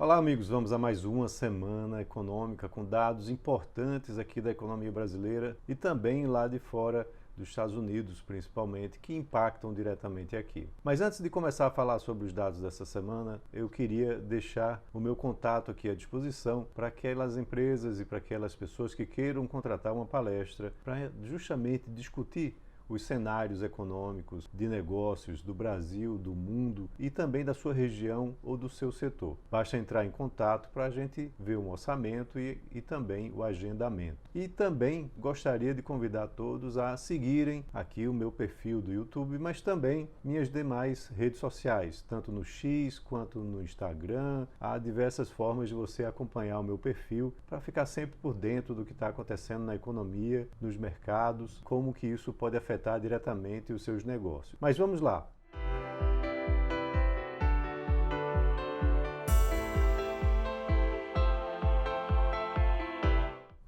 Olá, amigos, vamos a mais uma semana econômica com dados importantes aqui da economia brasileira e também lá de fora dos Estados Unidos, principalmente, que impactam diretamente aqui. Mas antes de começar a falar sobre os dados dessa semana, eu queria deixar o meu contato aqui à disposição para aquelas empresas e para aquelas pessoas que queiram contratar uma palestra para justamente discutir os cenários econômicos de negócios do Brasil, do mundo e também da sua região ou do seu setor. Basta entrar em contato para a gente ver um orçamento e também o agendamento. E também gostaria de convidar todos a seguirem aqui o meu perfil do YouTube, mas também minhas demais redes sociais, tanto no X quanto no Instagram. Há diversas formas de você acompanhar o meu perfil para ficar sempre por dentro do que está acontecendo na economia, nos mercados, como que isso pode afetar diretamente os seus negócios. Mas vamos lá.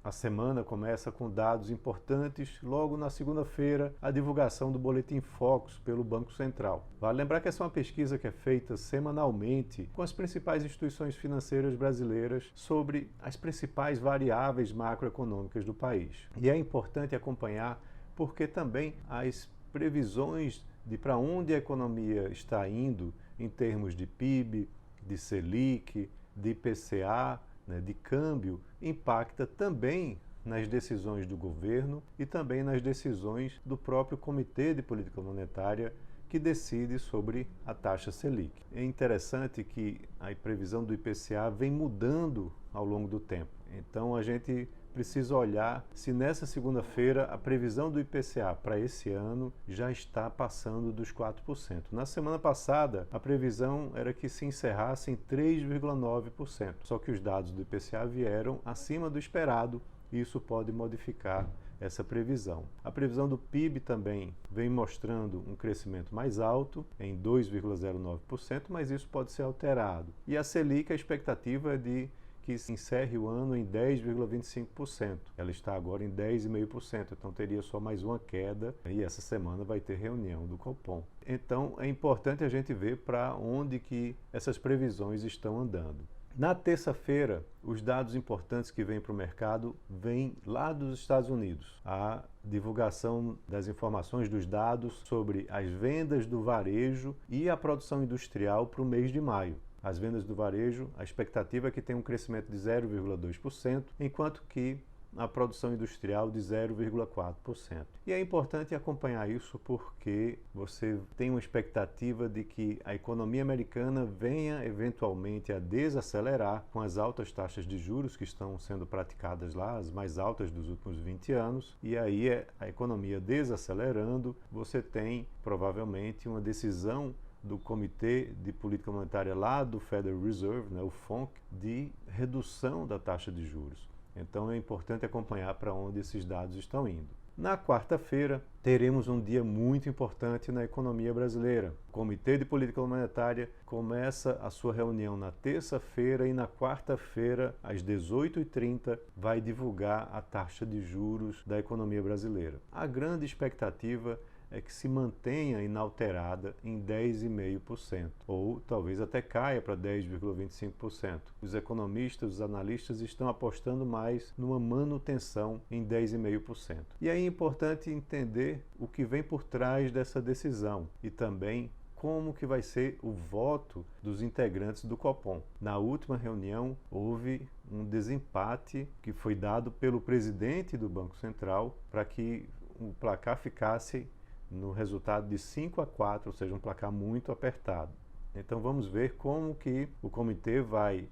A semana começa com dados importantes. Logo na segunda-feira, a divulgação do Boletim Focus pelo Banco Central. Vale lembrar que essa é uma pesquisa que é feita semanalmente com as principais instituições financeiras brasileiras sobre as principais variáveis macroeconômicas do país. E é importante acompanhar porque também as previsões de para onde a economia está indo em termos de PIB, de Selic, de IPCA, de câmbio, impacta também nas decisões do governo e também nas decisões do próprio Comitê de Política Monetária que decide sobre a taxa Selic. É interessante que a previsão do IPCA vem mudando ao longo do tempo. Então a gente precisa olhar se nessa segunda-feira a previsão do IPCA para esse ano já está passando dos 4%. Na semana passada, a previsão era que se encerrasse em 3,9%. Só que os dados do IPCA vieram acima do esperado e isso pode modificar essa previsão. A previsão do PIB também vem mostrando um crescimento mais alto, em 2,09%, mas isso pode ser alterado. E a Selic, a expectativa é de que se encerre o ano em 10,25%. Ela está agora em 10,5%, então teria só mais uma queda e essa semana vai ter reunião do Copom. Então é importante a gente ver para onde que essas previsões estão andando. Na terça-feira, os dados importantes que vêm para o mercado vêm lá dos Estados Unidos. A divulgação das informações dos dados sobre as vendas do varejo e a produção industrial para o mês de maio. As vendas do varejo, a expectativa é que tenha um crescimento de 0,2%, enquanto que a produção industrial de 0,4%. E é importante acompanhar isso porque você tem uma expectativa de que a economia americana venha eventualmente a desacelerar com as altas taxas de juros que estão sendo praticadas lá, as mais altas dos últimos 20 anos, e aí a economia desacelerando, você tem provavelmente uma decisão do Comitê de Política Monetária lá do Federal Reserve, o FONC, de redução da taxa de juros. Então é importante acompanhar para onde esses dados estão indo. Na quarta-feira, teremos um dia muito importante na economia brasileira. O Comitê de Política Monetária começa a sua reunião na terça-feira e na quarta-feira, às 18h30, vai divulgar a taxa de juros da economia brasileira. A grande expectativa é que se mantenha inalterada em 10,5%, ou talvez até caia para 10,25%. Os economistas, os analistas estão apostando mais numa manutenção em 10,5%. E aí é importante entender o que vem por trás dessa decisão e também como que vai ser o voto dos integrantes do Copom. Na última reunião, houve um desempate que foi dado pelo presidente do Banco Central para que o placar ficasse no resultado de 5-4, ou seja, um placar muito apertado. Então vamos ver como que o comitê vai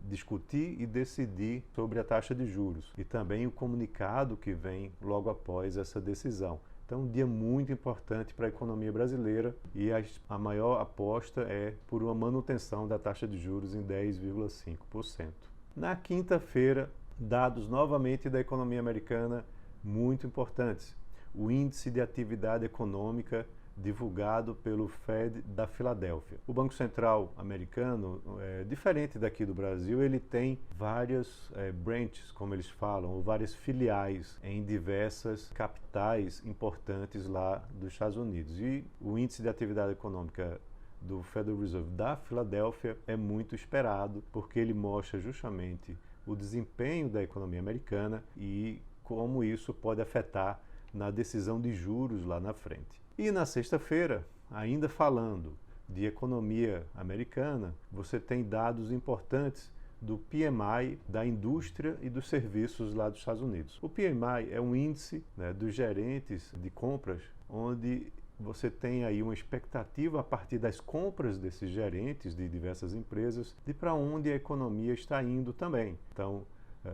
discutir e decidir sobre a taxa de juros e também o comunicado que vem logo após essa decisão. Então um dia muito importante para a economia brasileira e a maior aposta é por uma manutenção da taxa de juros em 10,5%. Na quinta-feira, dados novamente da economia americana muito importantes. O índice de atividade econômica divulgado pelo Fed da Filadélfia. O Banco Central americano, diferente daqui do Brasil, ele tem várias branches, como eles falam, ou várias filiais em diversas capitais importantes lá dos Estados Unidos. E o índice de atividade econômica do Federal Reserve da Filadélfia é muito esperado, porque ele mostra justamente o desempenho da economia americana e como isso pode afetar na decisão de juros lá na frente. E na sexta-feira, ainda falando de economia americana, você tem dados importantes do PMI da indústria e dos serviços lá dos Estados Unidos. O PMI é um índice, né, dos gerentes de compras, onde você tem aí uma expectativa a partir das compras desses gerentes de diversas empresas de para onde a economia está indo também. Então,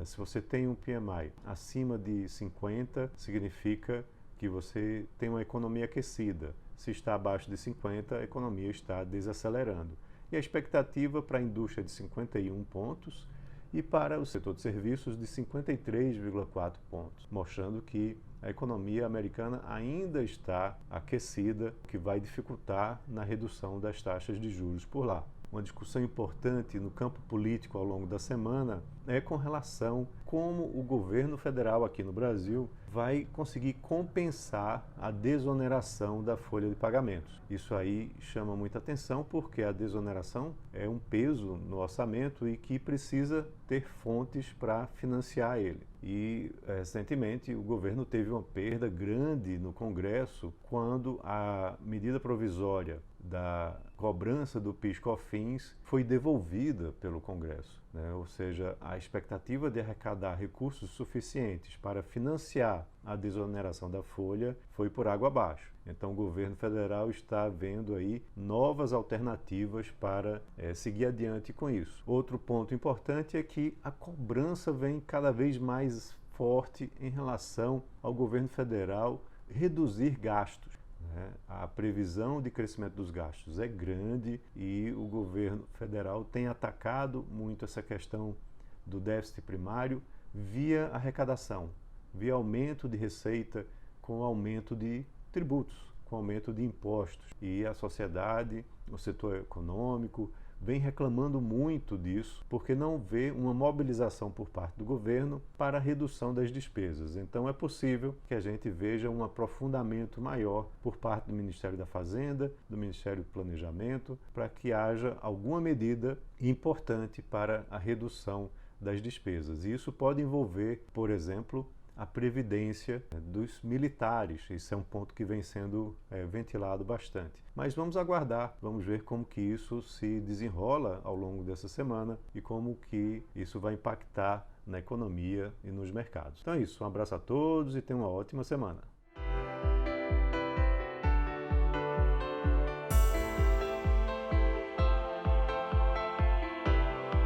se você tem um PMI acima de 50, significa que você tem uma economia aquecida. Se está abaixo de 50, a economia está desacelerando. E a expectativa para a indústria é de 51 pontos e para o setor de serviços de 53,4 pontos, mostrando que a economia americana ainda está aquecida, o que vai dificultar na redução das taxas de juros por lá. Uma discussão importante no campo político ao longo da semana é com relação a como o governo federal aqui no Brasil vai conseguir compensar a desoneração da folha de pagamentos. Isso aí chama muita atenção porque a desoneração é um peso no orçamento e que precisa ter fontes para financiar ele. E recentemente o governo teve uma perda grande no Congresso quando a medida provisória da cobrança do PIS/COFINS foi devolvida pelo Congresso, né? Ou seja, a expectativa de arrecadar recursos suficientes para financiar a desoneração da folha foi por água abaixo. Então o governo federal está vendo aí novas alternativas para seguir adiante com isso. Outro ponto importante é que a cobrança vem cada vez mais forte em relação ao governo federal reduzir gastos. A previsão de crescimento dos gastos é grande e o governo federal tem atacado muito essa questão do déficit primário via arrecadação, via aumento de receita com aumento de tributos, com aumento de impostos. E a sociedade, o setor econômico, vem reclamando muito disso, porque não vê uma mobilização por parte do governo para a redução das despesas. Então é possível que a gente veja um aprofundamento maior por parte do Ministério da Fazenda, do Ministério do Planejamento, para que haja alguma medida importante para a redução das despesas. E isso pode envolver, por exemplo, a previdência dos militares. Isso é um ponto que vem sendo ventilado bastante. Mas vamos aguardar, vamos ver como que isso se desenrola ao longo dessa semana e como que isso vai impactar na economia e nos mercados. Então é isso, um abraço a todos e tenham uma ótima semana.